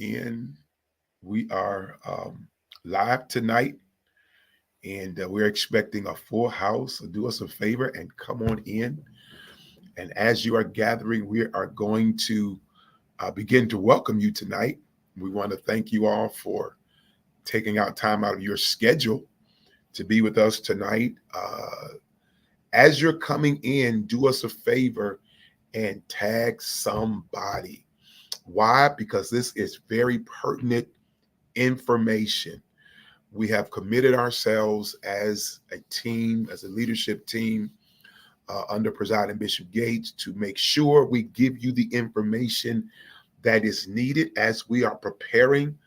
in. We are live tonight, and we're expecting a full house. So do us a favor and come on in. And as you are gathering, we are going to begin to welcome you tonight. We want to thank you all for taking out time out of your schedule to be with us tonight. As you're coming in, do us a favor and tag somebody. Why? Because this is very pertinent information. We have committed ourselves as a team, as a leadership team, under presiding Bishop Gates, to make sure we give you the information that is needed as we are preparing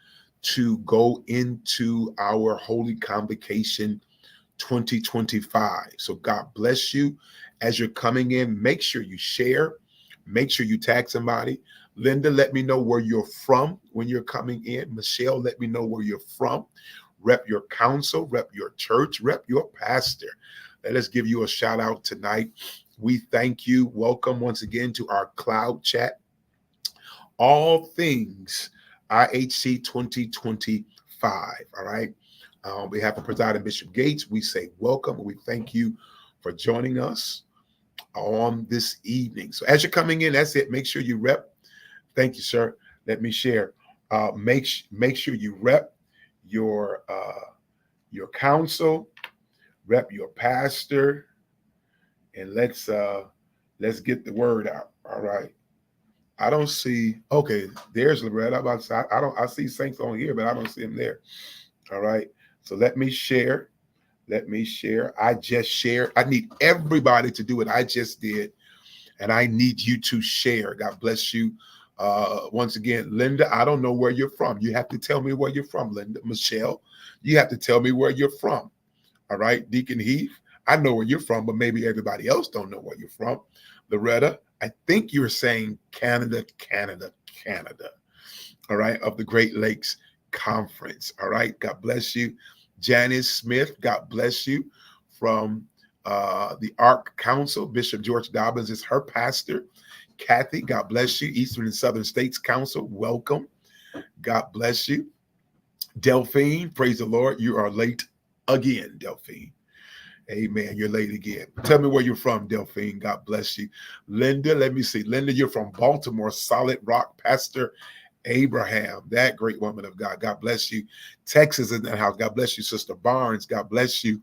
to go into our Holy Convocation 2025. So God bless you as you're coming in. Make sure you share. Make sure you tag somebody. Linda, let me know where you're from when you're coming in. Michelle, let me know where you're from. Rep your council, rep your church, rep your pastor. Let us give you a shout out tonight. We thank you. Welcome once again to our cloud chat. All things IHC 2025. All right. On behalf of Presiding Bishop Gates, we say welcome. We thank you for joining us on this evening. So as you're coming in, that's it. Make sure you rep. Thank you, sir. Let me share. Make sure you rep your council, rep your pastor, and let's get the word out. All right. I don't see. Okay, there's Loretta. I see Saints on here, but I don't see him there. All right. So let me share. I just shared. I need everybody to do what I just did, and I need you to share. God bless you. Once again, Linda, I don't know where you're from. You have to tell me where you're from, Linda. Michelle, you have to tell me where you're from. All right, Deacon Heath, I know where you're from, but maybe everybody else don't know where you're from. Loretta, I think you're saying Canada. All right, of the Great Lakes Conference. All right, God bless you. Janice Smith, God bless you, from the Ark Council. Bishop George Dobbins is her pastor. Kathy, God bless you. Eastern and Southern States Council, welcome. God bless you. Delphine, praise the Lord. You are late again, Delphine. Amen. You're late again. Tell me where you're from, Delphine. God bless you. Linda, let me see. Linda, you're from Baltimore, Solid Rock, Pastor Abraham, that great woman of God. God bless you. Texas in that house. God bless you, Sister Barnes. God bless you.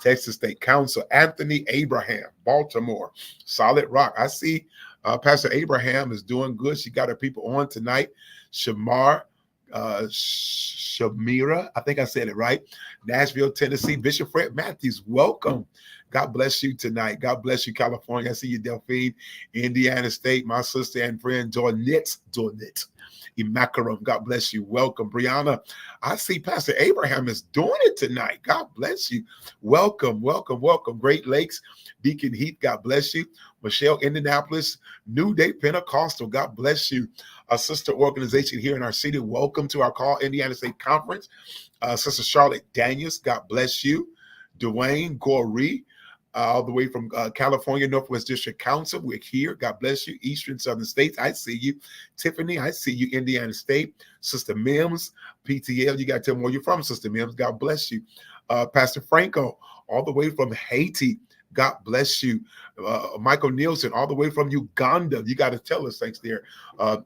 Texas State Council. Anthony Abraham, Baltimore, Solid Rock. I see Pastor Abraham is doing good. She got her people on tonight. Shamira, I think I said it right. Nashville, Tennessee. Bishop Fred Matthews, welcome. God bless you tonight. God bless you, California. I see you, Delphine. Indiana State, my sister and friend, Dornette. Immaculum, God bless you. Welcome, Brianna. I see Pastor Abraham is doing it tonight. God bless you. Welcome. Great Lakes, Deacon Heath, God bless you. Michelle, Indianapolis, New Day Pentecostal, God bless you. A sister organization here in our city. Welcome to our Call Indiana State Conference. Sister Charlotte Daniels, God bless you. Dwayne Goree, all the way from California, Northwest District Council. We're here. God bless you. Eastern Southern States, I see you. Tiffany, I see you. Indiana State. Sister Mims, PTL, you got to tell me where you're from, Sister Mims. God bless you. Pastor Franco, all the way from Haiti. God bless you. Michael Nielsen, all the way from Uganda. You got to tell us, thanks there.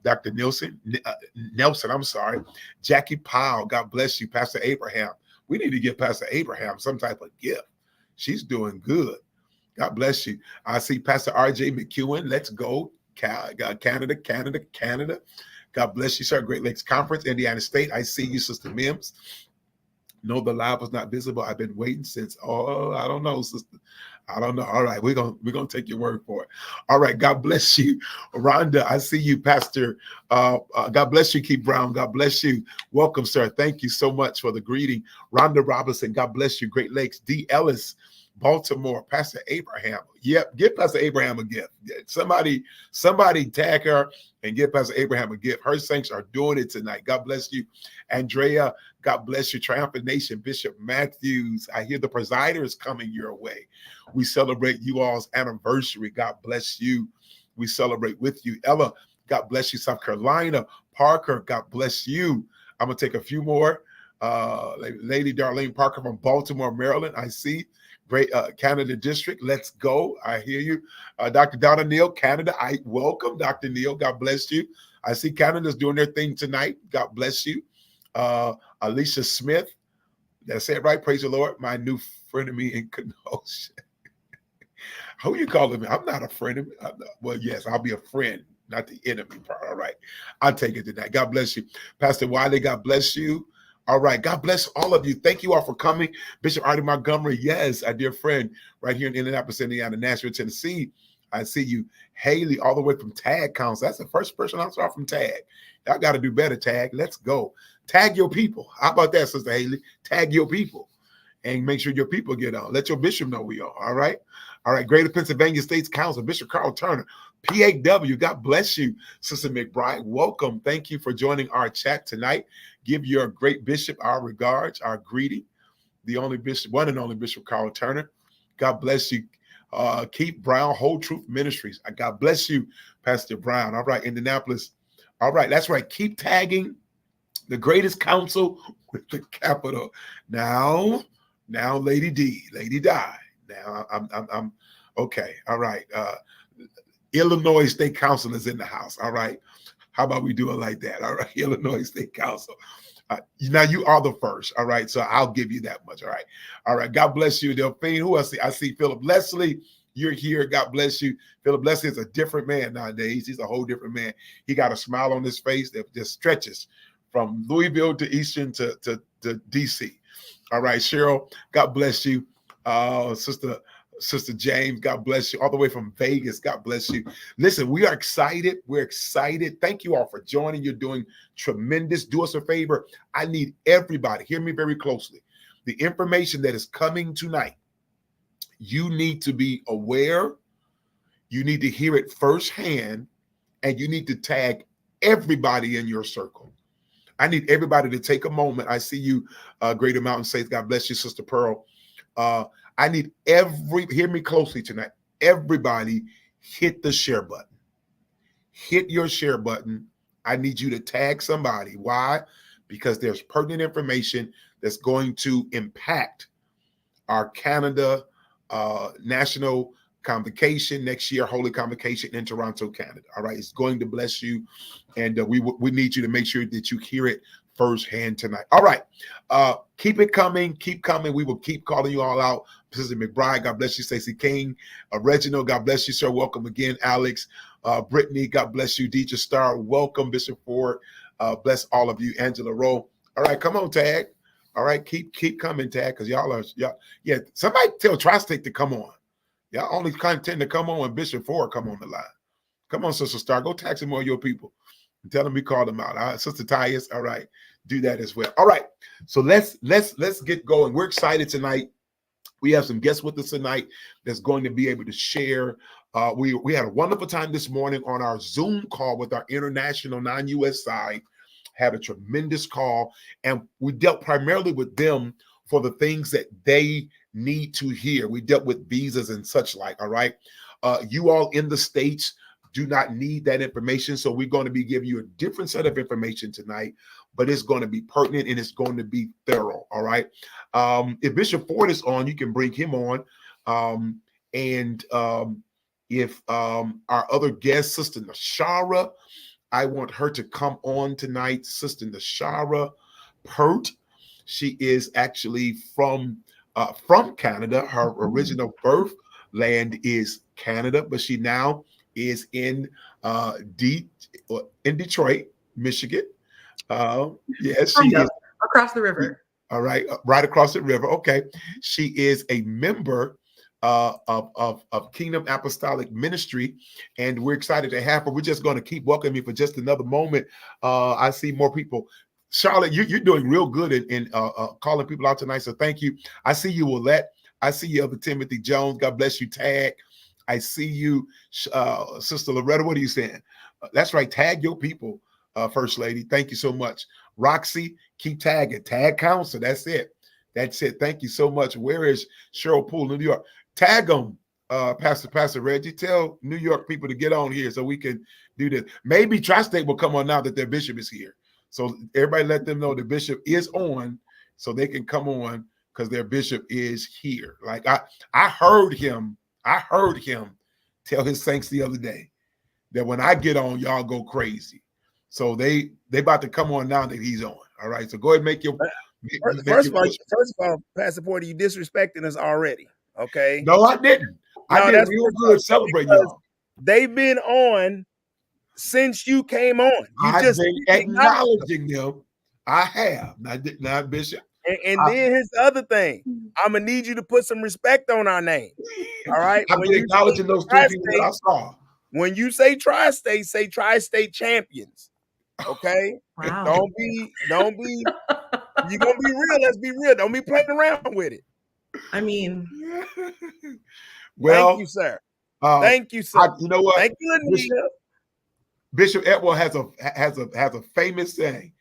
Dr. Nelson, I'm sorry. Jackie Powell, God bless you. Pastor Abraham. We need to give Pastor Abraham some type of gift. She's doing good. God bless you. I see Pastor R.J. McEwen. Let's go. Canada. God bless you, sir. Great Lakes Conference, Indiana State. I see you, Sister Mims. No, the live was not visible. I've been waiting since, I don't know, sister. I don't know. All right, we're gonna take your word for it. All right, God bless you. Rhonda, I see you, Pastor. God bless you, Keith Brown. God bless you. Welcome, sir. Thank you so much for the greeting. Rhonda Robinson, God bless you. Great Lakes. D. Ellis, Baltimore, Pastor Abraham. Yep, give Pastor Abraham a gift. Somebody tag her and give Pastor Abraham a gift. Her saints are doing it tonight. God bless you. Andrea, God bless you. Triumphant Nation, Bishop Matthews. I hear the presider is coming your way. We celebrate you all's anniversary. God bless you. We celebrate with you. Ella, God bless you. South Carolina, Parker, God bless you. I'm going to take a few more. Lady Darlene Parker from Baltimore, Maryland. I see. Great Canada District. Let's go. I hear you. Dr. Donna Neal, Canada. I welcome Dr. Neal. God bless you. I see Canada's doing their thing tonight. God bless you. Alicia Smith. That's it, right? Praise the Lord. My new friend of me in Kenosha. Who you calling me? I'm not a friend of me. Well, yes, I'll be a friend, not the enemy part. All right. I'll take it tonight. God bless you. Pastor Wiley, God bless you. All right. God bless all of you. Thank you all for coming. Bishop Artie Montgomery, yes, our dear friend right here in Indianapolis, Indiana, Nashville, Tennessee. I see you. Haley, all the way from Tag Council. That's the first person I saw from Tag. Y'all got to do better, Tag. Let's go. Tag your people. How about that, Sister Haley? Tag your people and make sure your people get on. Let your bishop know we are. All right. All right. Greater Pennsylvania States Council, Bishop Carl Turner, PAW. God bless you, Sister McBride. Welcome. Thank you for joining our chat tonight. Give your great bishop our regards, our greeting. The only bishop, one and only Bishop Carl Turner. God bless you. Keith Brown, Whole Truth Ministries. God bless you, Pastor Brown. All right, Indianapolis. All right, that's right. Keep tagging the greatest council with the capital. Now, Lady D, Lady Di. Now I'm okay. All right. Illinois State Council is in the house. All right. How about we do it like that? All right. Illinois State Council. Now you are the first. All right. So I'll give you that much. All right. All right. God bless you, Delphine. Who else? I see Philip Leslie. You're here. God bless you. Philip Leslie is a different man nowadays. He's a whole different man. He got a smile on his face that just stretches from Louisville to Eastern to DC. All right, Cheryl, God bless you. Sister James, God bless you. All the way from Vegas, God bless you. Listen, we are excited. We're excited. Thank you all for joining. You're doing tremendous. Do us a favor. I need everybody, hear me very closely. The information that is coming tonight, you need to be aware. You need to hear it firsthand, and you need to tag everybody in your circle. I need everybody to take a moment. I see you, Greater Mountain Saints. God bless you, Sister Pearl. I need hear me closely tonight. Everybody hit the share button. Hit your share button. I need you to tag somebody. Why? Because there's pertinent information that's going to impact our Canada National Convocation next year, Holy Convocation in Toronto, Canada. All right. It's going to bless you. And we need you to make sure that you hear it firsthand tonight. All right. Keep it coming. Keep coming. We will keep calling you all out. Sister McBride, God bless you. Stacey King, Reginald, God bless you, sir. Welcome again, Alex. Brittany, God bless you. Deidre Starr, welcome. Bishop Ford, bless all of you. Angela Rowe. All right, come on, Tag. All right, keep coming, Tag, because y'all. Yeah. Somebody tell Tri-State to come on. Y'all only tend to come on when Bishop Ford come on the line. Come on, Sister Star. Go tag some more of your people. And tell them we called them out. All right, Sister Tyus, all right. Do that as well. All right. So let's get going. We're excited tonight. We have some guests with us tonight that's going to be able to share. We had a wonderful time this morning on our Zoom call with our international non-U.S. side. Had a tremendous call, and we dealt primarily with them for the things that they need to hear. We dealt with visas and such like. All right. You all in the States do not need that information. So we're going to be giving you a different set of information tonight, but it's going to be pertinent and it's going to be thorough. All right. If Bishop Ford is on, you can bring him on. If our other guest, Sister Nashara, I want her to come on tonight. Sister Nashara Pert. She is actually from Canada. Her original birth land is Canada, but she now is in Detroit, Michigan. Yes, she is across the river. All right, right across the river. Okay, she is a member of Kingdom Apostolic Ministry, and we're excited to have her. We're just going to keep welcoming you for just another moment. I see more people. Charlotte, you're doing real good in calling people out tonight, so thank you. I see you, Willette. I see you, Elder Timothy Jones. God bless you, Tag. I see you, Sister Loretta. What are you saying? That's right. Tag your people, First Lady. Thank you so much. Roxy, keep tagging. Tag Council. That's it. That's it. Thank you so much. Where is Cheryl Poole, New York? Tag them. Pastor Reggie, tell New York people to get on here so we can do this. Maybe Tri-State will come on now that their bishop is here. So everybody let them know the bishop is on so they can come on because their bishop is here. Like I heard him tell his saints the other day that when I get on, y'all go crazy. So they about to come on now that he's on. All right. So go ahead and make your First of all, Pastor Porter, you disrespecting us already. Okay. No, I didn't. No, I did real good celebrating y'all. They've been on since you came on. You I've just been acknowledging them. I have. Not Bishop. And then here's the other thing. I'm gonna need you to put some respect on our name. All right. I've been acknowledging those three people that I saw. When you say Tri-State, say Tri-State champions. Okay. Wow. Don't be. You're gonna be real. Let's be real. Don't be playing around with it. I mean, well, thank you, sir. Thank you, sir. You know what? Thank you, Anita. Bishop Edward has a famous saying.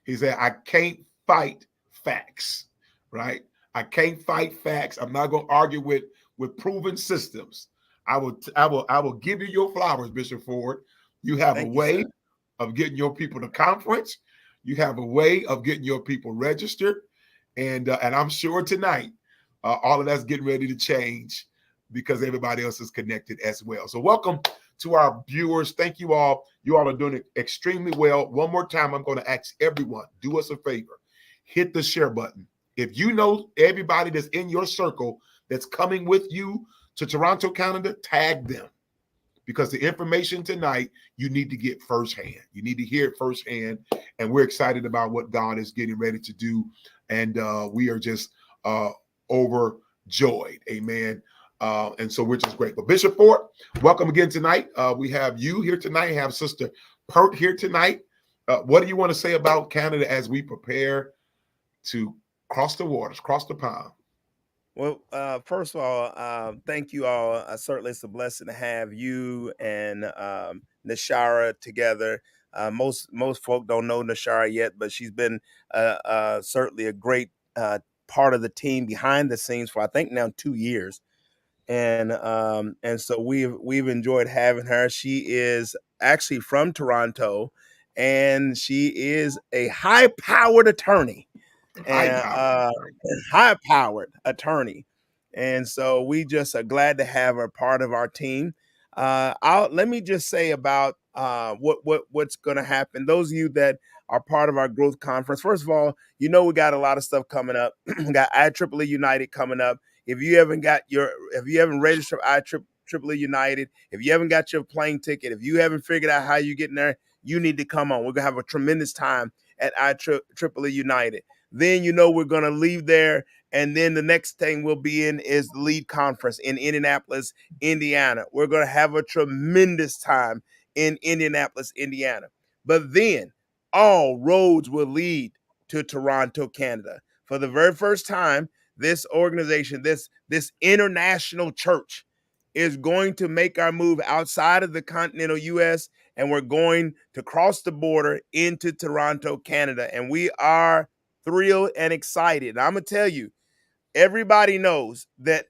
He said, "I can't fight facts, right? I can't fight facts. I'm not going to argue with proven systems. I will give you your flowers, Bishop Ford. You have a way of getting your people to conference. You have a way of getting your people registered, and I'm sure tonight all of that's getting ready to change because everybody else is connected as well. So welcome to our viewers. Thank you all. You all are doing it extremely well. One more time, I'm going to ask everyone, do us a favor. Hit the share button. If you know everybody that's in your circle that's coming with you to Toronto, Canada, tag them. Because the information tonight, you need to get firsthand. You need to hear it firsthand. And we're excited about what God is getting ready to do. And we are just overjoyed. Amen. And so we're just grateful. Bishop Ford, welcome again tonight. We have you here tonight. We have Sister Pert here tonight. What do you want to say about Canada as we prepare to cross the waters, cross the pond? Well, first of all, thank you all. Certainly it's a blessing to have you and Nashara together. Most folk don't know Nashara yet, but she's been certainly a great part of the team behind the scenes for I think now 2 years. And so we've enjoyed having her. She is actually from Toronto, and she is a high-powered attorney. High-powered attorney. And so we just are glad to have her part of our team. Let me just say about what's going to happen. Those of you that are part of our growth conference, first of all, we got a lot of stuff coming up. We got IEEE United coming up. If you haven't registered IEEE United, if you haven't got your plane ticket, if you haven't figured out how you get in there, you need to come on. We're gonna have a tremendous time at IEEE United. Then we're gonna leave there, and then the next thing we'll be in is the lead conference in Indianapolis, Indiana. We're gonna have a tremendous time in Indianapolis, Indiana. But then all roads will lead to Toronto, Canada. For the very first time, this organization, this international church, is going to make our move outside of the continental U.S., and we're going to cross the border into Toronto, Canada. And we are thrilled and excited. And I'm going to tell you, everybody knows that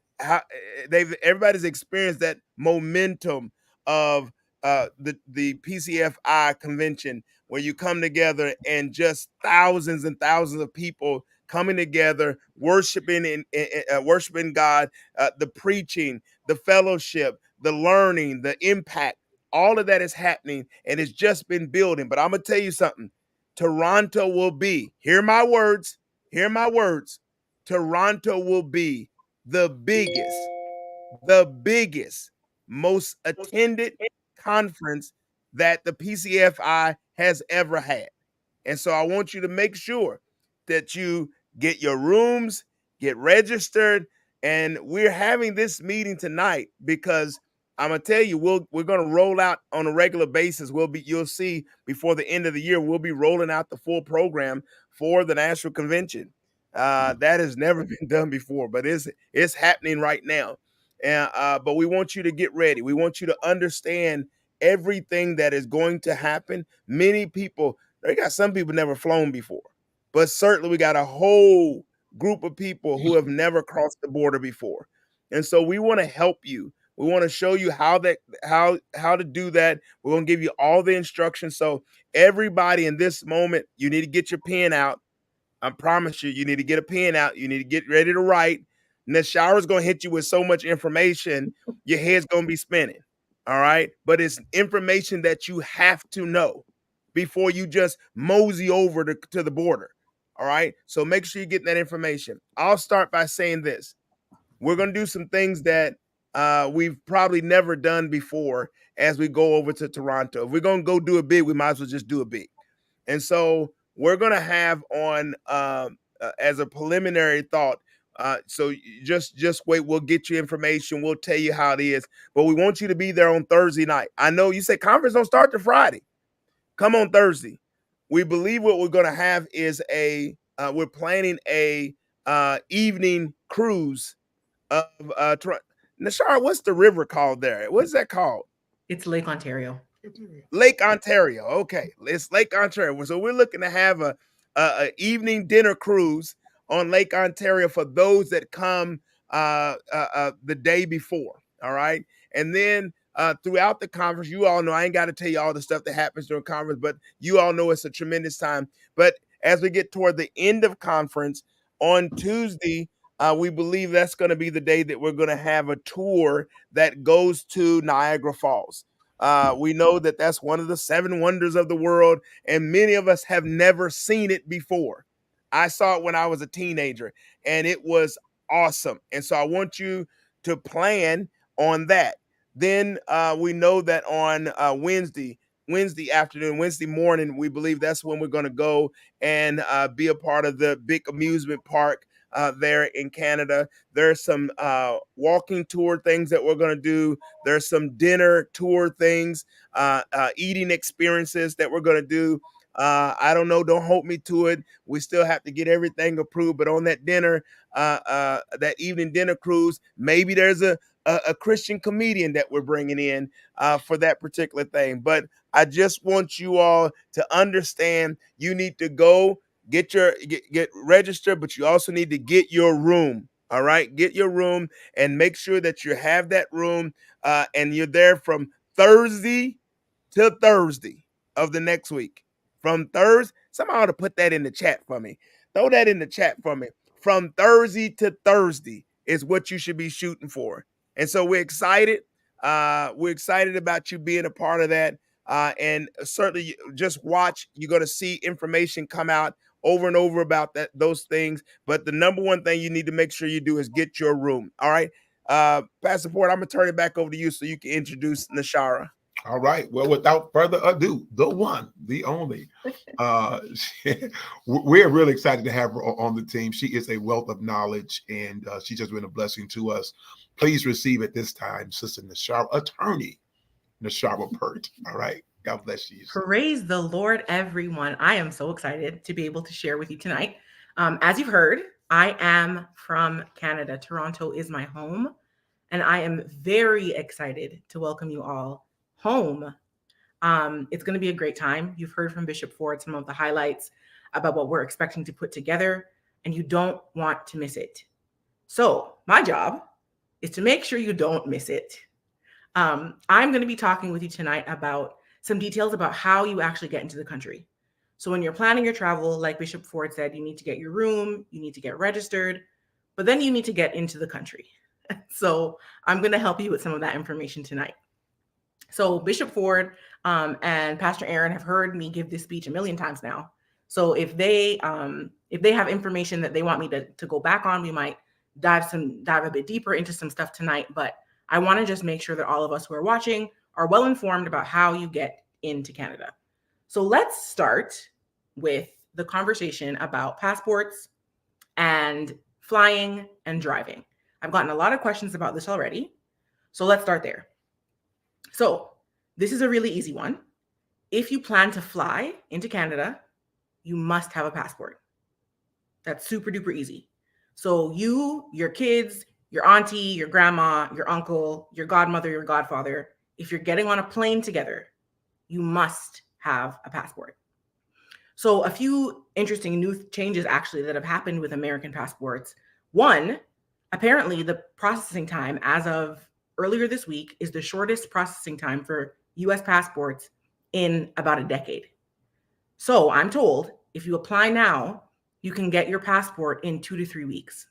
everybody's experienced that momentum of the PCAFI convention, where you come together and just thousands and thousands of people coming together, worshiping and worshiping God, the preaching, the fellowship, the learning, the impact, all of that is happening, and it's just been building. But I'm gonna tell you something. Toronto will be, hear my words, Toronto will be the biggest, most attended conference that the PCFI has ever had. And so I want you to make sure that you get your rooms, get registered, and we're having this meeting tonight because I'm gonna tell you, we're gonna roll out on a regular basis. You'll see before the end of the year, we'll be rolling out the full program for the National Convention. That has never been done before, but it's happening right now. And but we want you to get ready. We want you to understand everything that is going to happen. Many people, some people never flown before, but certainly we got a whole group of people who have never crossed the border before. And so we want to help you. We want to show you how to do that. We're going to give you all the instructions. So everybody in this moment, you need to get your pen out. I promise you, you need to get a pen out. You need to get ready to write. And the shower's going to hit you with so much information, your head's going to be spinning. All right. But it's information that you have to know before you just mosey over to the border. All right. So make sure you're getting that information. I'll start by saying this. We're going to do some things that we've probably never done before as we go over to Toronto. If we're going to go do it big, we might as well just do it big. And so we're going to have on as a preliminary thought. So just wait. We'll get you information. We'll tell you how it is. But we want you to be there on Thursday night. I know you say conference don't start till Friday. Come on Thursday. We believe what we're going to have is we're planning a evening cruise of Nashara. What's the river called there? What's that called? It's Lake Ontario. Lake Ontario. Okay, it's Lake Ontario. So we're looking to have a evening dinner cruise on Lake Ontario for those that come the day before. All right, and then throughout the conference, you all know I ain't got to tell you all the stuff that happens during conference, but you all know it's a tremendous time. But as we get toward the end of conference on Tuesday, we believe that's going to be the day that we're going to have a tour that goes to Niagara Falls. We know that that's one of the 7 wonders of the world, and many of us have never seen it before. I saw it when I was a teenager, and it was awesome. And so I want you to plan on that. Then we know that on Wednesday afternoon, Wednesday morning, we believe that's when we're going to go and be a part of the big amusement park there in Canada. There's some walking tour things that we're going to do. There's some dinner tour things, eating experiences that we're going to do. I don't know. Don't hold me to it. We still have to get everything approved. But on that dinner, that evening dinner cruise, maybe there's a Christian comedian that we're bringing in for that particular thing. But I just want you all to understand you need to go get registered, but you also need to get your room. All right, get your room and make sure that you have that room, and you're there from Thursday to Thursday of the next week. From Thursday, somebody ought to put that in the chat for me. Throw that in the chat for me. From Thursday to Thursday is what you should be shooting for. And so we're excited. We're excited about you being a part of that. And certainly just watch. You're going to see information come out over and over about those things. But the number one thing you need to make sure you do is get your room. All right. Pastor Ford, I'm going to turn it back over to you so you can introduce Nashara. All right. Well, without further ado, the one, the only. We're really excited to have her on the team. She is a wealth of knowledge, and she's just been a blessing to us. Please receive at this time, Sister Nashara, attorney Nashara Pert. All right. God bless you. Praise the Lord, everyone. I am so excited to be able to share with you tonight. As you've heard, I am from Canada. Toronto is my home, and I am very excited to welcome you all home. It's going to be a great time. You've heard from Bishop Ford some of the highlights about what we're expecting to put together, and you don't want to miss it. So my job is to make sure you don't miss it. I'm going to be talking with you tonight about some details about how you actually get into the country. So when you're planning your travel, like Bishop Ford said, you need to get your room, you need to get registered, but then you need to get into the country. So I'm going to help you with some of that information tonight. So Bishop Ford and Pastor Aaron have heard me give this speech a million times now. So if they have information that they want me to go back on, we might dive a bit deeper into some stuff tonight. But I want to just make sure that all of us who are watching are well informed about how you get into Canada. So let's start with the conversation about passports and flying and driving. I've gotten a lot of questions about this already. So let's start there. So this is a really easy one. If you plan to fly into Canada, you must have a passport. That's super duper easy. So you, your kids, your auntie, your grandma, your uncle, your godmother, your godfather, if you're getting on a plane together, you must have a passport. So a few interesting new changes actually that have happened with American passports. One, apparently the processing time as of earlier this week is the shortest processing time for US passports in about a decade. So I'm told if you apply now, you can get your passport in 2 to 3 weeks.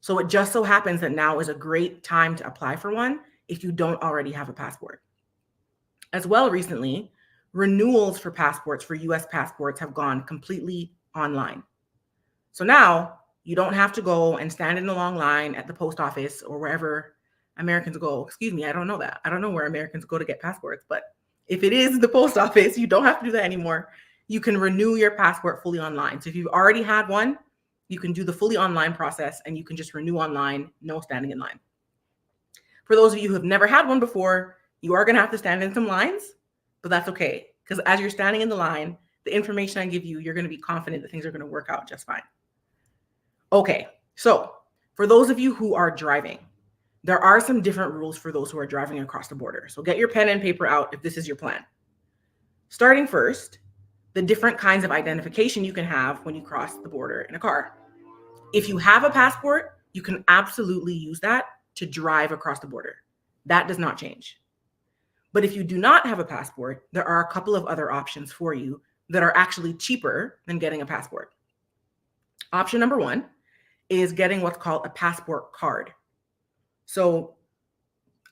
So it just so happens that now is a great time to apply for one if you don't already have a passport. As well, recently, renewals for passports for US passports have gone completely online. So now you don't have to go and stand in a long line at the post office or wherever Americans go. Excuse me, I don't know that. I don't know where Americans go to get passports, but if it is the post office, you don't have to do that anymore. You can renew your passport fully online. So if you've already had one, you can do the fully online process and you can just renew online, no standing in line. For those of you who have never had one before, you are going to have to stand in some lines, but that's okay. Because as you're standing in the line, the information I give you, you're going to be confident that things are going to work out just fine. Okay, so for those of you who are driving, there are some different rules for those who are driving across the border. So get your pen and paper out if this is your plan. Starting first, the different kinds of identification you can have when you cross the border in a car. If you have a passport, you can absolutely use that to drive across the border. That does not change. But if you do not have a passport, there are a couple of other options for you that are actually cheaper than getting a passport. Option number one is getting what's called a passport card. So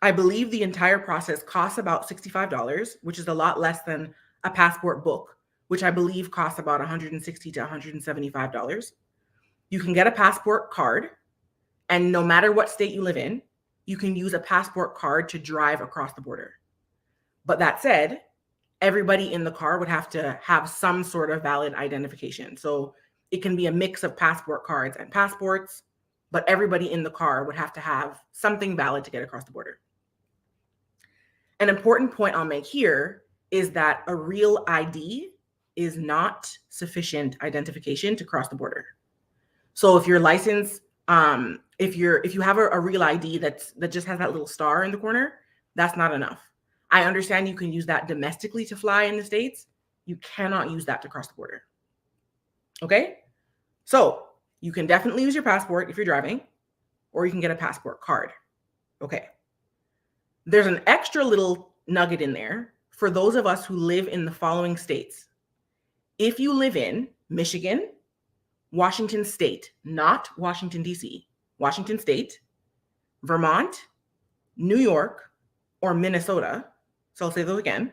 I believe the entire process costs about $65, which is a lot less than a passport book, which I believe costs about $160 to $175. You can get a passport card, and no matter what state you live in, you can use a passport card to drive across the border. But that said, everybody in the car would have to have some sort of valid identification. So it can be a mix of passport cards and passports, but everybody in the car would have to have something valid to get across the border. An important point I'll make here is that a real ID is not sufficient identification to cross the border. So if your license, if you have a real ID that just has that little star in the corner, that's not enough. I understand you can use that domestically to fly in the States. You cannot use that to cross the border. Okay? So you can definitely use your passport if you're driving, or you can get a passport card. Okay. There's an extra little nugget in there for those of us who live in the following states. If you live in Michigan, Washington State, not Washington, D.C., Washington State, Vermont, New York, or Minnesota, so I'll say those again: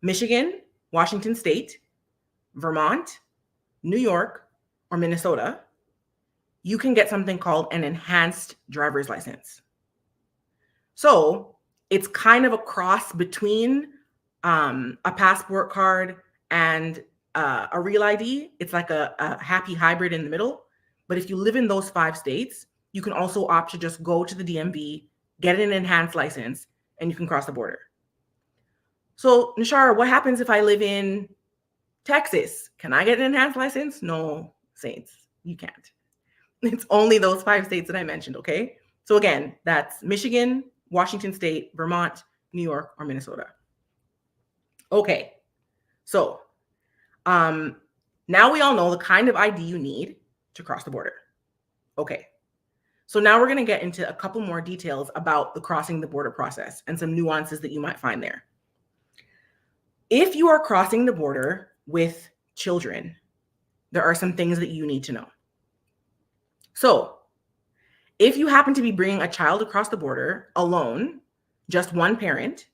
Michigan, Washington State, Vermont, New York, or Minnesota, you can get something called an enhanced driver's license. So it's kind of a cross between a passport card and a real ID. It's like a happy hybrid in the middle. But if you live in those 5 states, you can also opt to just go to the DMV, get an enhanced license, and you can cross the border. So, Nishara, what happens if I live in Texas? Can I get an enhanced license? No, Saints, you can't. It's only those 5 states that I mentioned, okay? So again, that's Michigan, Washington State, Vermont, New York, or Minnesota. Okay, so now we all know the kind of ID you need to cross the border. Okay, so now we're going to get into a couple more details about the crossing the border process and some nuances that you might find there. If you are crossing the border with children, there are some things that you need to know. So if you happen to be bringing a child across the border alone, just one parent,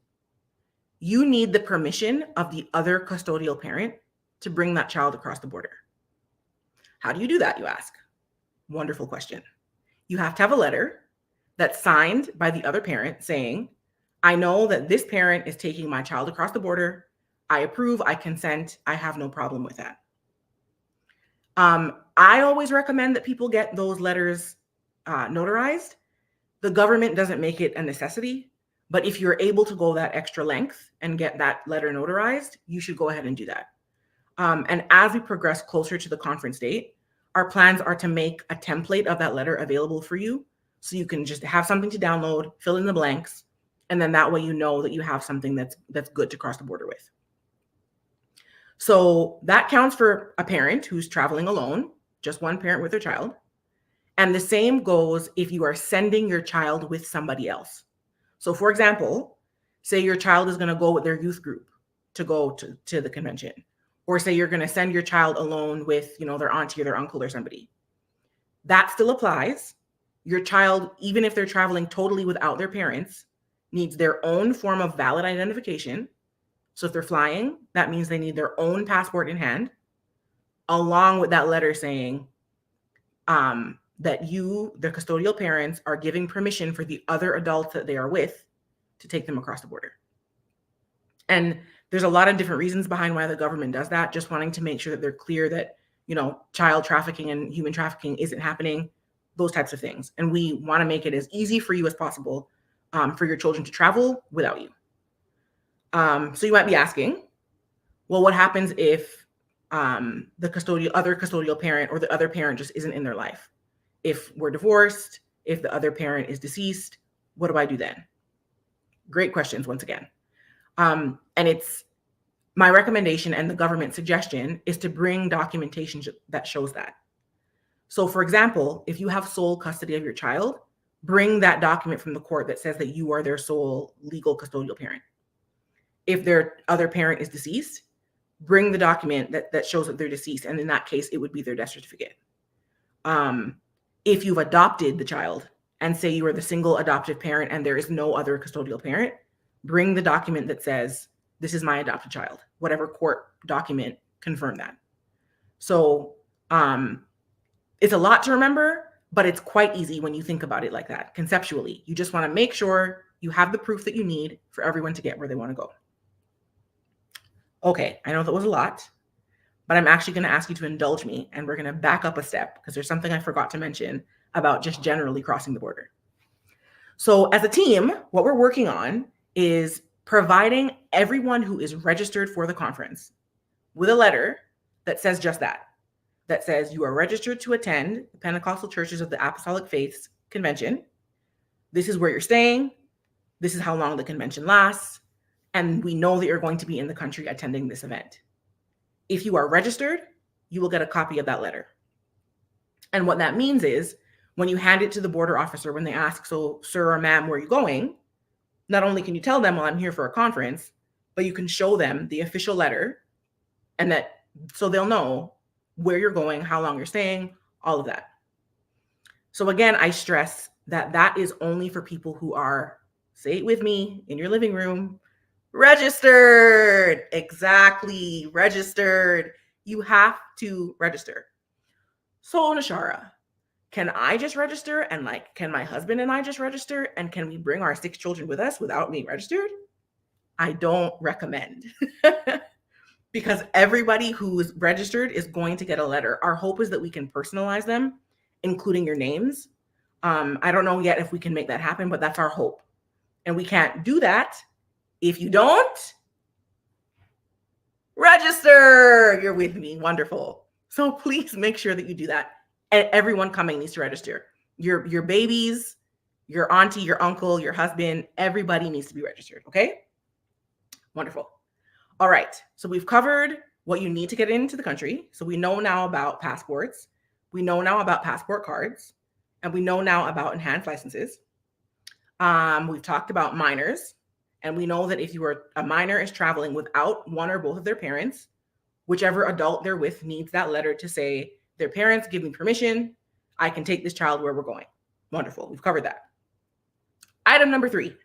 you need the permission of the other custodial parent to bring that child across the border. How do you do that, you ask? Wonderful question. You have to have a letter that's signed by the other parent saying, I know that this parent is taking my child across the border. I approve, I consent, I have no problem with that. I always recommend that people get those letters notarized. The government doesn't make it a necessity, but if you're able to go that extra length and get that letter notarized, you should go ahead and do that. And as we progress closer to the conference date, our plans are to make a template of that letter available for you, so you can just have something to download, fill in the blanks, and then that way you know that you have something that's good to cross the border with. So that counts for a parent who's traveling alone, just one parent with their child. And the same goes if you are sending your child with somebody else. So for example, say your child is going to go with their youth group to go to the convention, or say you're going to send your child alone with, their auntie or their uncle or somebody. That still applies. Your child, even if they're traveling totally without their parents, needs their own form of valid identification. So if they're flying, that means they need their own passport in hand, along with that letter saying that you, the custodial parents, are giving permission for the other adults that they are with to take them across the border. And there's a lot of different reasons behind why the government does that, just wanting to make sure that they're clear that, child trafficking and human trafficking isn't happening, those types of things. And we want to make it as easy for you as possible for your children to travel without you. So you might be asking, well, what happens if the other custodial parent or the other parent just isn't in their life? If we're divorced, if the other parent is deceased, what do I do then? Great questions once again. And it's my recommendation and the government suggestion is to bring documentation that shows that. So for example, if you have sole custody of your child, bring that document from the court that says that you are their sole legal custodial parent. If their other parent is deceased, bring the document that shows that they're deceased. And in that case, it would be their death certificate. If you've adopted the child and say you are the single adoptive parent and there is no other custodial parent, bring the document that says, this is my adopted child. Whatever court document confirm that. So it's a lot to remember, but it's quite easy when you think about it like that. Conceptually, you just want to make sure you have the proof that you need for everyone to get where they want to go. Okay, I know that was a lot, but I'm actually going to ask you to indulge me, and we're going to back up a step because there's something I forgot to mention about just generally crossing the border. So as a team, what we're working on is providing everyone who is registered for the conference with a letter that says just that says you are registered to attend the Pentecostal Churches of the Apostolic Faiths Convention. This is where you're staying. This is how long the convention lasts. And we know that you're going to be in the country attending this event. If you are registered, you will get a copy of that letter. And what that means is when you hand it to the border officer, when they ask, so sir or ma'am, where are you going? Not only can you tell them, well, I'm here for a conference, but you can show them the official letter and that so they'll know where you're going, how long you're staying, all of that. So again, I stress that that is only for people who are, say it with me, in your living room, registered. Exactly, registered. You have to register. So Nashara, can I just register? And can my husband and I just register? And can we bring our 6 children with us without being registered? I don't recommend. Because everybody who is registered is going to get a letter. Our hope is that we can personalize them, including your names. I don't know yet if we can make that happen, but that's our hope. And we can't do that if you don't register. You're with me. Wonderful. So please make sure that you do that. And everyone coming needs to register. Your babies, your auntie, your uncle, your husband, everybody needs to be registered. Okay? Wonderful. All right. So we've covered what you need to get into the country. So we know now about passports. We know now about passport cards. And we know now about enhanced licenses. We've talked about minors. And we know that if a minor is traveling without one or both of their parents, whichever adult they're with needs that letter to say, their parents give me permission. I can take this child where we're going. Wonderful. We've covered that. Item number 3,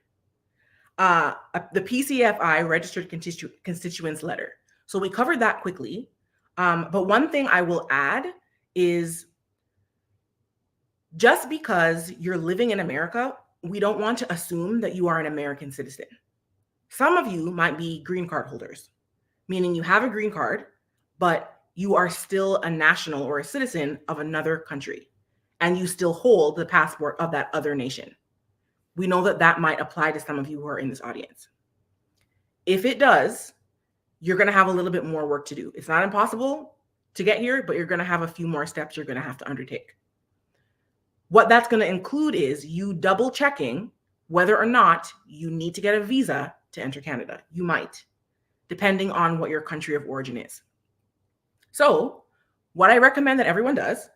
the PCAFI registered constituents letter. So we covered that quickly. But one thing I will add is just because you're living in America, we don't want to assume that you are an American citizen. Some of you might be green card holders, meaning you have a green card, but you are still a national or a citizen of another country, and you still hold the passport of that other nation. We know that that might apply to some of you who are in this audience. If it does, you're going to have a little bit more work to do. It's not impossible to get here, but you're going to have a few more steps you're going to have to undertake. What that's going to include is you double checking whether or not you need to get a visa to enter Canada. You might, depending on what your country of origin is. So what I recommend that everyone does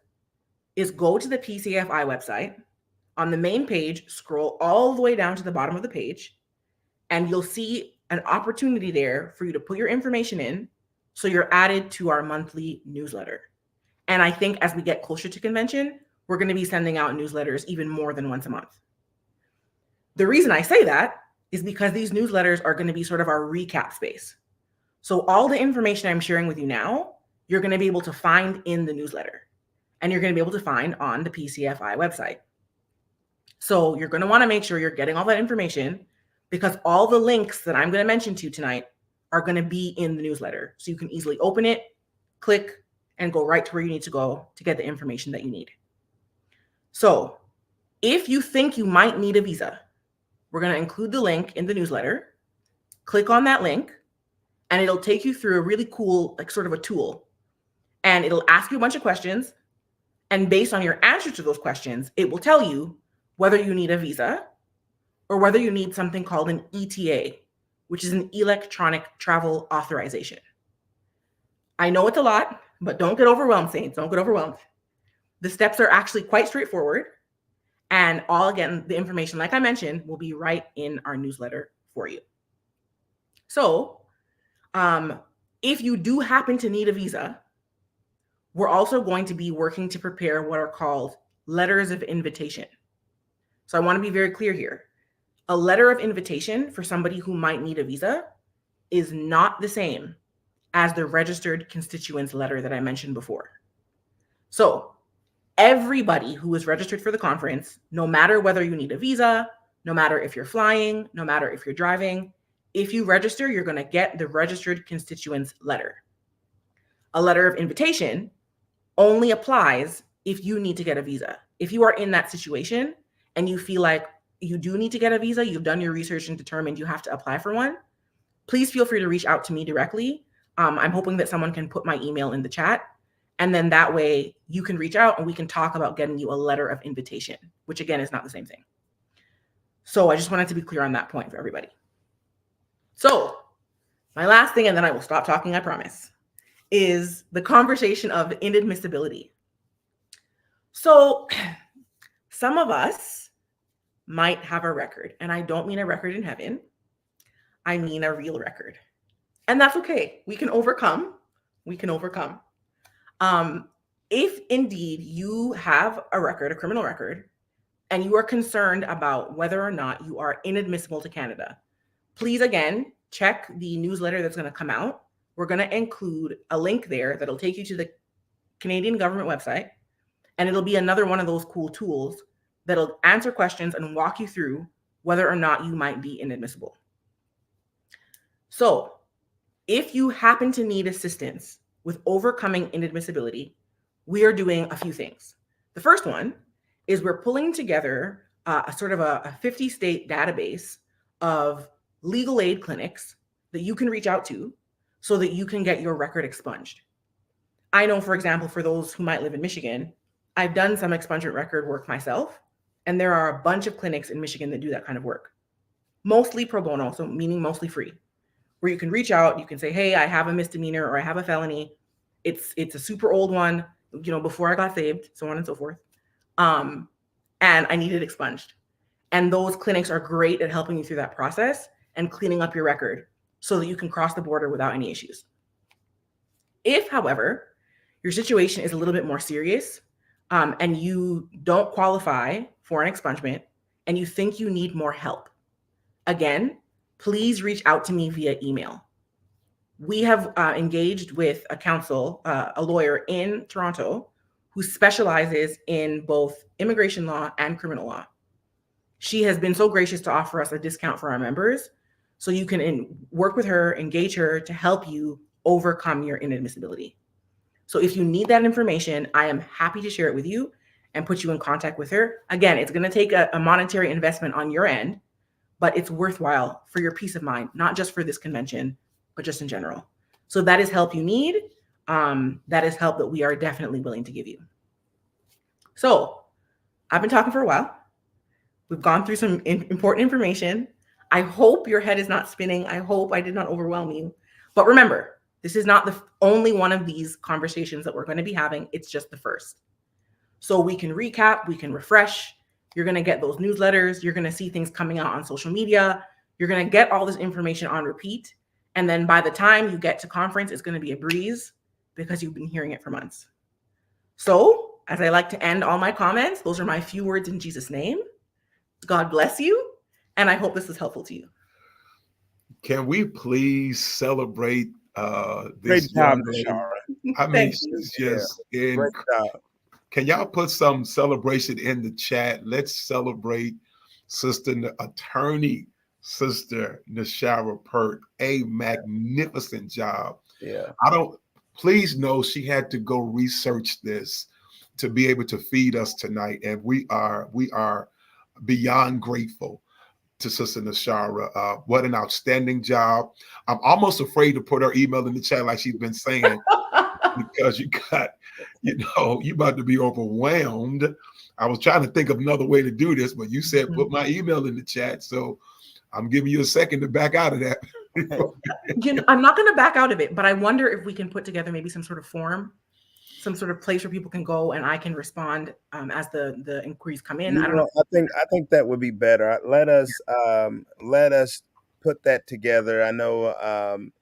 is go to the PCAFI website, On the main page, scroll all the way down to the bottom of the page, and you'll see an opportunity there for you to put your information in so you're added to our monthly newsletter. And I think as we get closer to convention, we're going to be sending out newsletters even more than once a month. The reason I say that is because these newsletters are going to be sort of our recap space. So all the information I'm sharing with you now, you're going to be able to find in the newsletter, and you're going to be able to find on the PCAFI website. So you're going to want to make sure you're getting all that information, because all the links that I'm going to mention to you tonight are going to be in the newsletter. So you can easily open it, click, and go right to where you need to go to get the information that you need. So if you think you might need a visa, we're going to include the link in the newsletter. Click on that link, and it'll take you through a really cool, like sort of a tool. And it'll ask you a bunch of questions. And based on your answer to those questions, it will tell you whether you need a visa or whether you need something called an ETA, which is an electronic travel authorization. I know it's a lot, but don't get overwhelmed, Saints. Don't get overwhelmed. The steps are actually quite straightforward. And again, the information, like I mentioned, will be right in our newsletter for you. So if you do happen to need a visa, we're also going to be working to prepare what are called letters of invitation. So I want to be very clear here. A letter of invitation for somebody who might need a visa is not the same as the registered constituents letter that I mentioned before. So everybody who is registered for the conference, no matter whether you need a visa, no matter if you're flying, no matter if you're driving, if you register, you're going to get the registered constituents letter. A letter of invitation only applies if you need to get a visa. If you are in that situation and you feel like you do need to get a visa, you've done your research and determined you have to apply for one, please feel free to reach out to me directly. I'm hoping that someone can put my email in the chat. And then that way you can reach out and we can talk about getting you a letter of invitation, which again is not the same thing. So I just wanted to be clear on that point for everybody. So my last thing, and then I will stop talking, I promise, is the conversation of inadmissibility. So some of us might have a record, and I don't mean a record in heaven. I mean a real record. And that's okay. We can overcome. If indeed you have a record, a criminal record, and you are concerned about whether or not you are inadmissible to Canada, please, again, check the newsletter that's going to come out. We're going to include a link there that'll take you to the Canadian government website, and it'll be another one of those cool tools that'll answer questions and walk you through whether or not you might be inadmissible. So if you happen to need assistance with overcoming inadmissibility, we are doing a few things. The first one is we're pulling together a sort of a 50-state database of legal aid clinics that you can reach out to so that you can get your record expunged. I know, for example, for those who might live in Michigan, I've done some expungement record work myself, and there are a bunch of clinics in Michigan that do that kind of work. Mostly pro bono, so meaning mostly free, where you can reach out, you can say, hey, I have a misdemeanor or I have a felony. It's a super old one, before I got saved, so on and so forth. And I need it expunged. And those clinics are great at helping you through that process and cleaning up your record so that you can cross the border without any issues. If, however, your situation is a little bit more serious and you don't qualify for an expungement and you think you need more help, again, please reach out to me via email. We have engaged with a counsel, a lawyer in Toronto who specializes in both immigration law and criminal law. She has been so gracious to offer us a discount for our members, so you can work with her, engage her to help you overcome your inadmissibility. So if you need that information, I am happy to share it with you and put you in contact with her. Again, it's going to take a monetary investment on your end, but it's worthwhile for your peace of mind, not just for this convention, but just in general. So that is help you need. That is help that we are definitely willing to give you. So I've been talking for a while. We've gone through some important information. I hope your head is not spinning. I hope I did not overwhelm you. But remember, this is not the only one of these conversations that we're going to be having. It's just the first. So we can recap, we can refresh, You're going to get those newsletters. You're going to see things coming out on social media. You're going to get all this information on repeat. And then by the time you get to conference, it's going to be a breeze because you've been hearing it for months. So, as I like to end all my comments, those are my few words in Jesus' name. God bless you. And I hope this is helpful to you. Can we please celebrate Great this job, young lady? Nashara. I mean, she's just Great job. Can y'all put some celebration in the chat? Let's celebrate attorney Sister Nashara Pert. A magnificent job. Yeah. Please know she had to go research this to be able to feed us tonight. And we are beyond grateful to Sister Nashara. What an outstanding job. I'm almost afraid to put her email in the chat like she's been saying, because you about to be overwhelmed. I was trying to think of another way to do this, but you said put my email in the chat. So I'm giving you a second to back out of that. I'm not going to back out of it, but I wonder if we can put together maybe some sort of forum, some sort of place where people can go and I can respond as the inquiries come in. I don't know. I think that would be better. Let us put that together. I know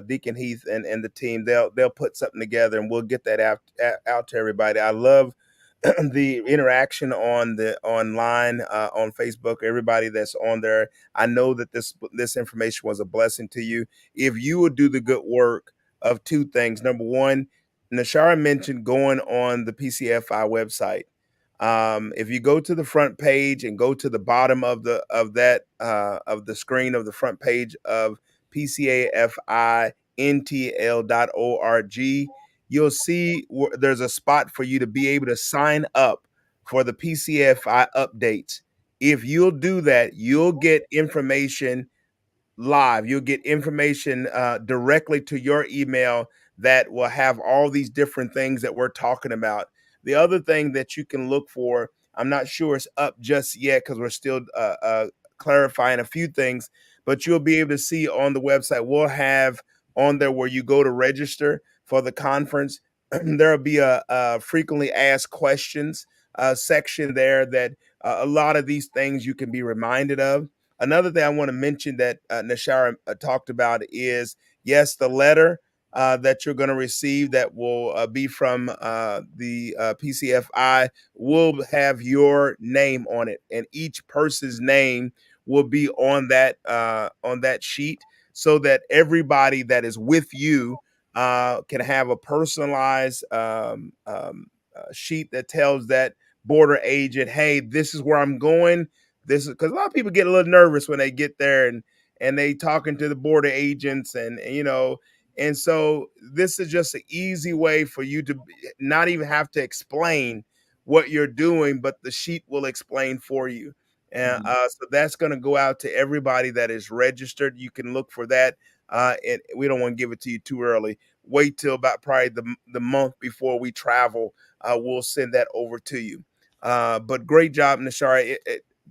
Deacon Heath and the team, they'll put something together and we'll get that out to everybody. I love the interaction online on Facebook. Everybody that's on there, I know that this information was a blessing to you. If you would do the good work of two things. Number one, Nashara mentioned going on the PCAFI website. If you go to the front page and go to the bottom of the screen of the front page of PCAFINTL.org, you'll see there's a spot for you to be able to sign up for the PCAFI updates. If you'll do that, you'll get information live. You'll get information directly to your email that will have all these different things that we're talking about. The other thing that you can look for, I'm not sure it's up just yet because we're still clarifying a few things, but you'll be able to see on the website, we'll have on there where you go to register for the conference. There'll be a frequently asked questions section there that a lot of these things you can be reminded of. Another thing I want to mention that Nashara talked about is, yes, the letter that you're going to receive that will be from the PCFI will have your name on it, and each person's name will be on that sheet, so that everybody that is with you can have a personalized sheet that tells that border agent, hey, this is where I'm going. This is because a lot of people get a little nervous when they get there and they talking to the border agents and so this is just an easy way for you to not even have to explain what you're doing, but the sheet will explain for you. And so that's going to go out to everybody that is registered. You can look for that. And we don't want to give it to you too early. Wait till about probably the month before we travel. We'll send that over to you. But great job, Nashara.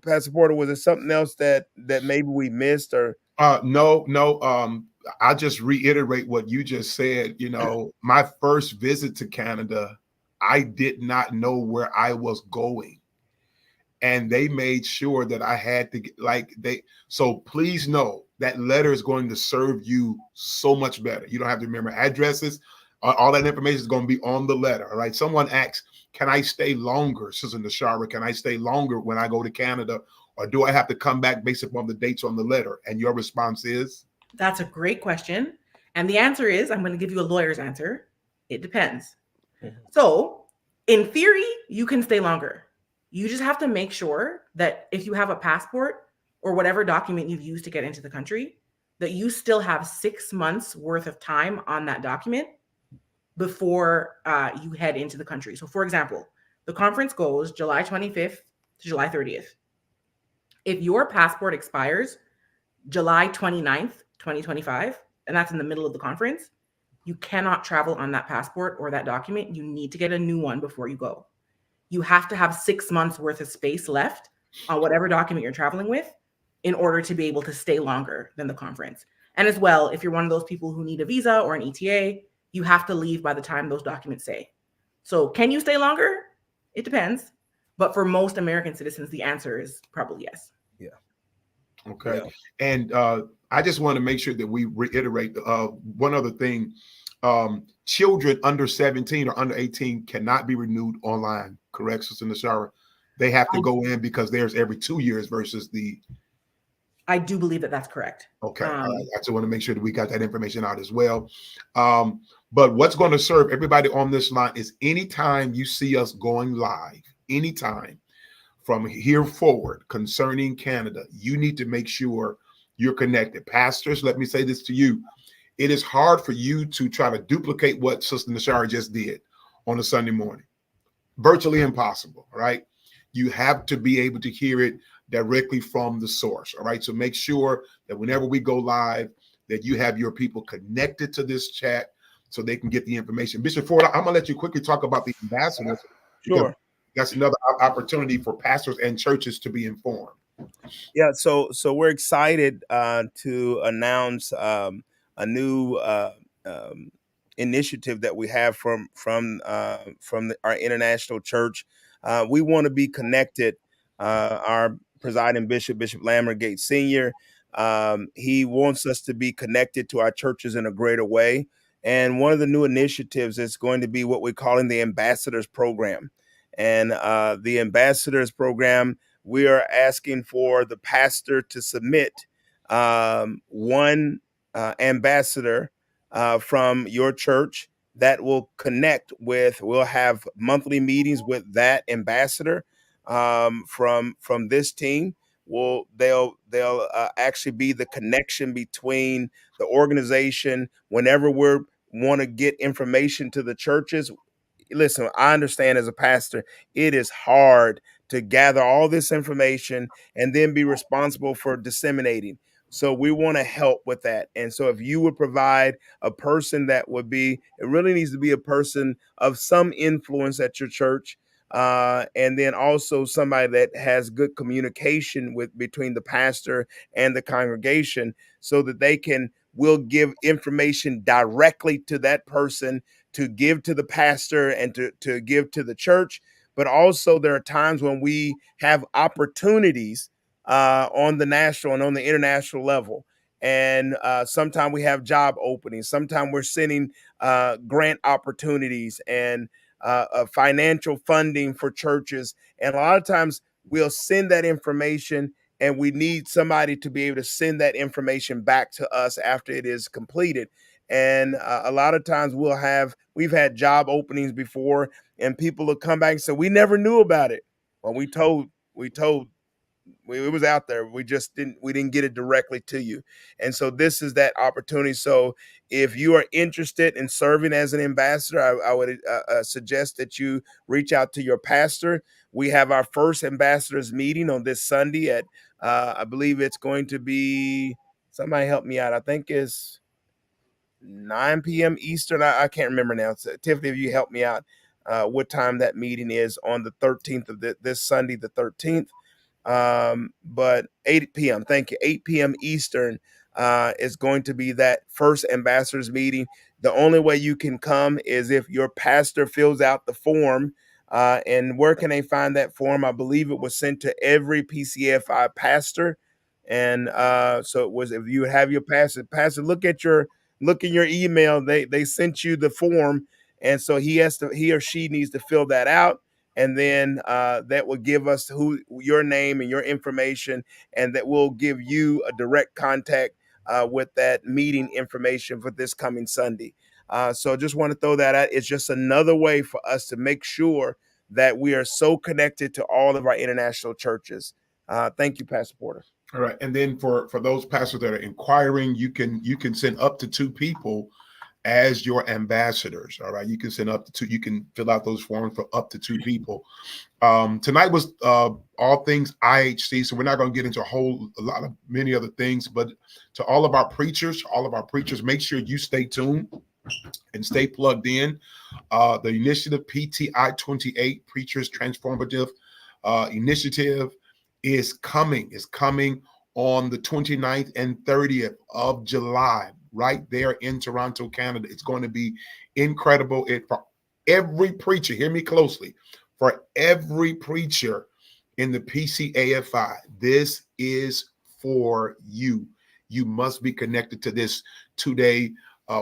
Pastor Porter, was there something else that maybe we missed or? No. I'll just reiterate what you just said. My first visit to Canada, I did not know where I was going. And they made sure that I had to so please know that letter is going to serve you so much better. You don't have to remember addresses. All that information is going to be on the letter. All right. Someone asks, can I stay longer, Sister Nashara? Can I stay longer when I go to Canada? Or do I have to come back based upon the dates on the letter? And your response is? That's a great question. And the answer is, I'm going to give you a lawyer's answer. It depends. Mm-hmm. So in theory, you can stay longer. You just have to make sure that if you have a passport or whatever document you've used to get into the country, that you still have 6 months worth of time on that document before you head into the country. So for example, the conference goes July 25th to July 30th. If your passport expires July 29th, 2025, and that's in the middle of the conference, you cannot travel on that passport or that document. You need to get a new one before you go. You have to have 6 months worth of space left on whatever document you're traveling with in order to be able to stay longer than the conference. And as well, if you're one of those people who need a visa or an ETA, you have to leave by the time those documents say. So can you stay longer? It depends. But for most American citizens, the answer is probably yes. Yeah. Okay. Yeah. And I just want to make sure that we reiterate one other thing. Children under 17 or under 18 cannot be renewed online, correct, Sister Nashara? They have to go in because there's every 2 years versus the. I do believe that that's correct. Okay. All right. I just want to make sure that we got that information out as well. But what's going to serve everybody on this line is anytime you see us going live, anytime from here forward concerning Canada, you need to make sure you're connected. Pastors, let me say this to you. It is hard for you to try to duplicate what Sister Nashara just did on a Sunday morning. Virtually impossible, right? You have to be able to hear it directly from the source, all right? So make sure that whenever we go live, that you have your people connected to this chat so they can get the information. Bishop Ford, I'm gonna let you quickly talk about the ambassadors. Sure. That's another opportunity for pastors and churches to be informed. Yeah, so we're excited to announce a new initiative that we have from our international church. We want to be connected. Our presiding bishop, Bishop Lammergate Sr., he wants us to be connected to our churches in a greater way. And one of the new initiatives is going to be what we're calling the Ambassadors Program. And the Ambassadors Program, we are asking for the pastor to submit one ambassador from your church that will connect with. We'll have monthly meetings with that ambassador from this team. They'll actually be the connection between the organization. Whenever we want to get information to the churches, listen, I understand as a pastor, it is hard to gather all this information and then be responsible for disseminating. So we want to help with that. And so if you would provide a person that would be, it really needs to be a person of some influence at your church. And then also somebody that has good communication with between the pastor and the congregation so that will give information directly to that person to give to the pastor and to give to the church. But also there are times when we have opportunities on the national and on the international level. And sometimes we have job openings. Sometimes we're sending grant opportunities and financial funding for churches. And a lot of times we'll send that information and we need somebody to be able to send that information back to us after it is completed. And a lot of times we've had job openings before and people will come back and say, we never knew about it. Well, it was out there. We didn't get it directly to you. And so this is that opportunity. So if you are interested in serving as an ambassador, I would suggest that you reach out to your pastor. We have our first ambassadors meeting on this Sunday at, I believe it's going to be, somebody help me out. I think it's 9 p.m. Eastern. I can't remember now. So, Tiffany, if you help me out, what time that meeting is on the 13th of this Sunday, the 13th. But 8 p.m. Thank you. 8 p.m. Eastern is going to be that first ambassadors meeting. The only way you can come is if your pastor fills out the form. And where can they find that form? I believe it was sent to every PCAFI pastor. And so it was, if you have your pastor, look in your email. They sent you the form, and so he or she needs to fill that out, and then that will give us your name and your information, and that will give you a direct contact with that meeting information for this coming Sunday. So just want to throw that out. It's just another way for us to make sure that we are so connected to all of our international churches. Thank you, Pastor Porter. All right, and then for those pastors that are inquiring, you can send up to 2 people as your ambassadors. All right, you can send up to 2. You can fill out those forms for up to 2 people. Tonight was all things IHC, so we're not going to get into a lot of many other things. But to all of our preachers, make sure you stay tuned and stay plugged in. The initiative PTI 28 Preachers Transformative Initiative is coming on the 29th and 30th of July, right there in Toronto, Canada. It's going to be incredible. For every preacher, hear me closely, for every preacher in the PCAFI. This is for you. You must be connected to this 2-day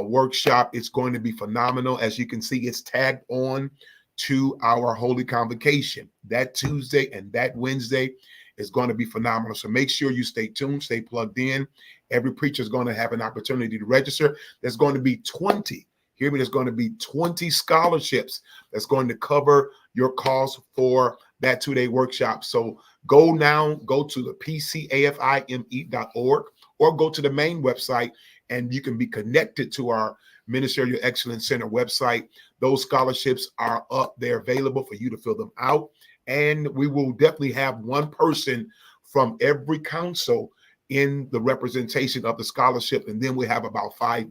workshop. It's going to be phenomenal. As you can see, it's tagged on to our Holy Convocation. That Tuesday and that Wednesday is going to be phenomenal. So make sure you stay tuned, stay plugged in. Every preacher is going to have an opportunity to register. There's going to be 20, hear me, there's going to be 20 scholarships that's going to cover your costs for that 2-day workshop. So go now, go to the PCAFIME.org or go to the main website and you can be connected to our Ministerial Excellence Center website. Those scholarships are up. They're available for you to fill them out. And we will definitely have one person from every council in the representation of the scholarship. And then we have about 4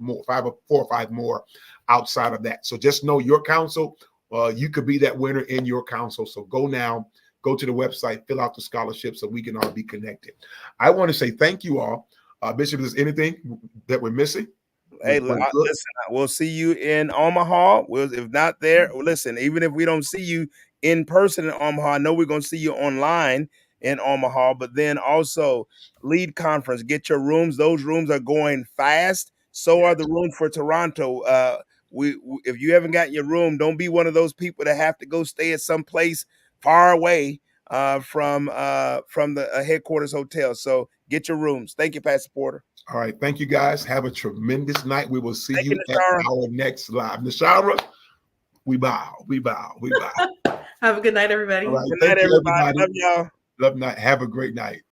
or 5 more outside of that. So just know your council, you could be that winner in your council. So go now, go to the website, fill out the scholarship so we can all be connected. I want to say thank you all. Bishop, is there anything that we're missing? Hey, listen, we'll see you in Omaha. If not there, listen, even if we don't see you in person in Omaha, I know we're going to see you online in Omaha, but then also lead conference, get your rooms. Those rooms are going fast. So are the rooms for Toronto. If you haven't gotten your room, don't be one of those people that have to go stay at some place far away from the headquarters hotel. So get your rooms. Thank you, Pastor Porter. All right. Thank you, guys. Have a tremendous night. We will see you at our next live. Nashara, we bow. We bow. We bow. Have a good night, everybody. All right. Good night, everybody. Love y'all. Love night. Have a great night.